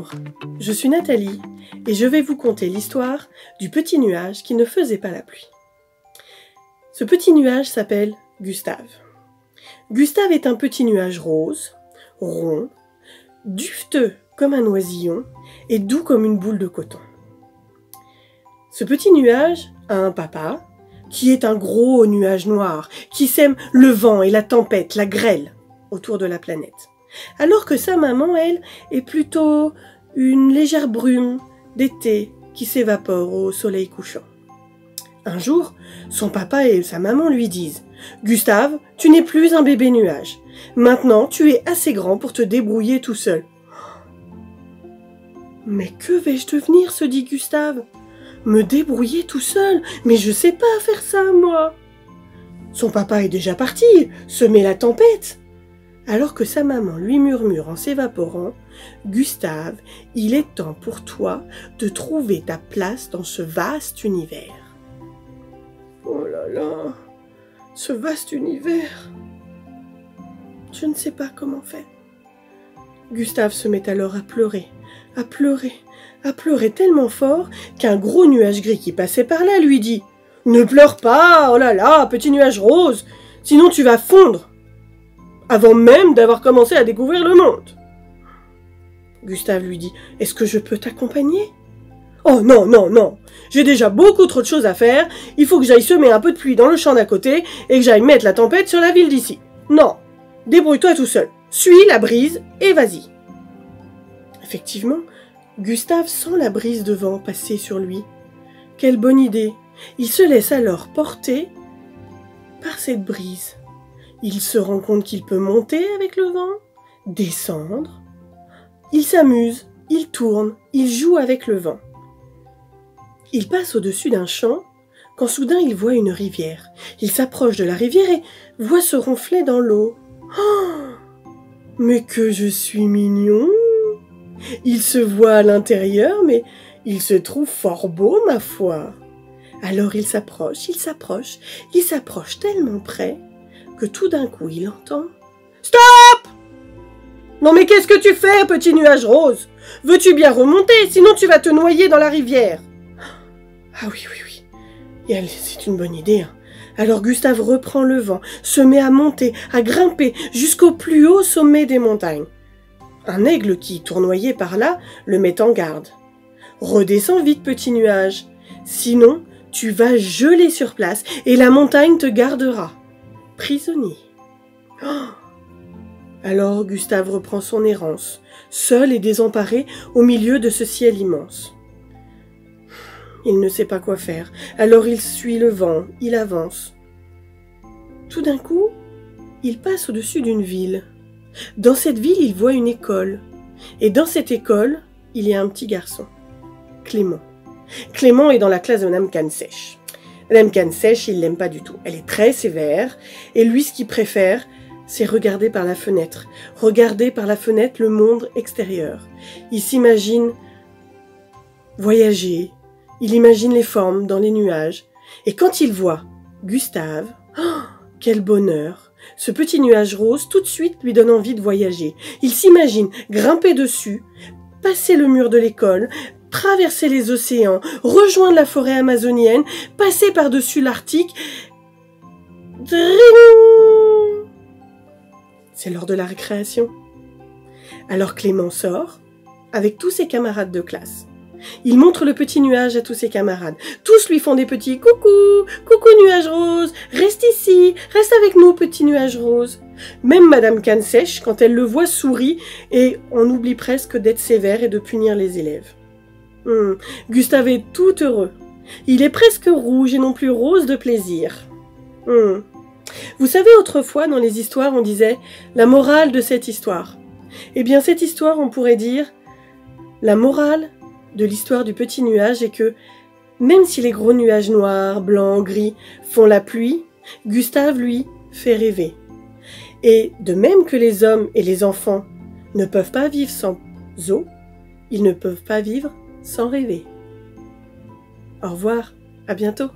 Bonjour, je suis Nathalie et je vais vous conter l'histoire du petit nuage qui ne faisait pas la pluie. Ce petit nuage s'appelle Gustave. Gustave est un petit nuage rose, rond, duveteux comme un oisillon et doux comme une boule de coton. Ce petit nuage a un papa qui est un gros nuage noir qui sème le vent et la tempête, la grêle autour de la planète. Alors que sa maman, elle, est plutôt une légère brume d'été qui s'évapore au soleil couchant. Un jour, son papa et sa maman lui disent « Gustave, tu n'es plus un bébé nuage. Maintenant, tu es assez grand pour te débrouiller tout seul. » « Mais que vais-je devenir ?» se dit Gustave. « Me débrouiller tout seul? Mais je sais pas faire ça, moi !» Son papa est déjà parti, semer la tempête. Alors que sa maman lui murmure en s'évaporant « Gustave, il est temps pour toi de trouver ta place dans ce vaste univers. » Oh là là, ce vaste univers. Je ne sais pas comment faire. Gustave se met alors à pleurer tellement fort qu'un gros nuage gris qui passait par là lui dit « Ne pleure pas, oh là là, petit nuage rose, sinon tu vas fondre !» avant même d'avoir commencé à découvrir le monde. Gustave lui dit « Est-ce que je peux t'accompagner ?»« Oh non, non, non, j'ai déjà beaucoup trop de choses à faire, il faut que j'aille semer un peu de pluie dans le champ d'à côté et que j'aille mettre la tempête sur la ville d'ici. Non, débrouille-toi tout seul, suis la brise et vas-y. » Effectivement, Gustave sent la brise de vent passer sur lui. Quelle bonne idée! Il se laisse alors porter par cette brise. Il se rend compte qu'il peut monter avec le vent, descendre. Il s'amuse, il tourne, il joue avec le vent. Il passe au-dessus d'un champ, quand soudain il voit une rivière. Il s'approche de la rivière et voit se ronfler dans l'eau. Oh, mais que je suis mignon! Il se voit à l'intérieur, mais il se trouve fort beau, ma foi. Alors il s'approche tellement près que tout d'un coup il entend « Stop! Non mais qu'est-ce que tu fais, petit nuage rose? Veux-tu bien remonter, sinon tu vas te noyer dans la rivière !» Ah oui, c'est une bonne idée. Hein. Alors Gustave reprend le vent, se met à monter, à grimper jusqu'au plus haut sommet des montagnes. Un aigle qui, tournoyait par là, le met en garde. « Redescends vite, petit nuage, sinon tu vas geler sur place et la montagne te gardera. » Prisonnier. Oh. Alors Gustave reprend son errance, seul et désemparé au milieu de ce ciel immense. Il ne sait pas quoi faire, alors il suit le vent, il avance. Tout d'un coup, il passe au-dessus d'une ville. Dans cette ville, il voit une école. Et dans cette école, il y a un petit garçon, Clément. Clément est dans la classe de Madame Canesèche. Madame Canesèche, il l'aime pas du tout. Elle est très sévère. Et lui, ce qu'il préfère, c'est regarder par la fenêtre. Regarder par la fenêtre le monde extérieur. Il s'imagine voyager. Il imagine les formes dans les nuages. Et quand il voit Gustave, oh, quel bonheur! Ce petit nuage rose, tout de suite, lui donne envie de voyager. Il s'imagine grimper dessus, passer le mur de l'école, traverser les océans, rejoindre la forêt amazonienne, passer par-dessus l'Arctique. C'est l'heure de la récréation. Alors Clément sort avec tous ses camarades de classe. Il montre le petit nuage à tous ses camarades. Tous lui font des petits « Coucou, coucou nuage rose, reste ici, reste avec nous petit nuage rose ». Même Madame Canesèche, quand elle le voit, sourit et on oublie presque d'être sévère et de punir les élèves. Gustave est tout heureux. Il est presque rouge et non plus rose de plaisir. Vous savez, autrefois, dans les histoires, on disait « la morale de cette histoire ». Eh bien, cette histoire, on pourrait dire « la morale de l'histoire du petit nuage est que, même si les gros nuages noirs, blancs, gris font la pluie, Gustave, lui, fait rêver. Et de même que les hommes et les enfants ne peuvent pas vivre sans eau, ils ne peuvent pas vivre sans rêver. Au revoir, à bientôt.